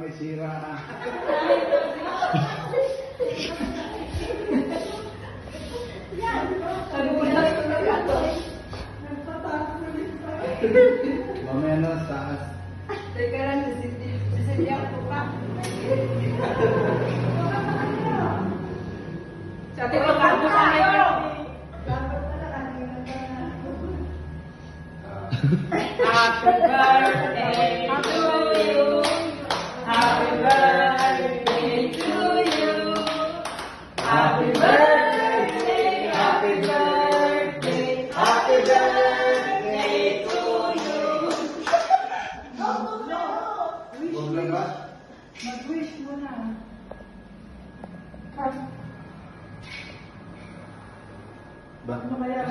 May sira na. Mamaya na sa taas. Teka lang, sisitiyak ko pa. Sa atin pa tayo. Happy birthday to you. Happy birthday to you. Happy birthday, happy birthday, happy birthday to you. Mag-wish mo na. Ba? Ano kaya?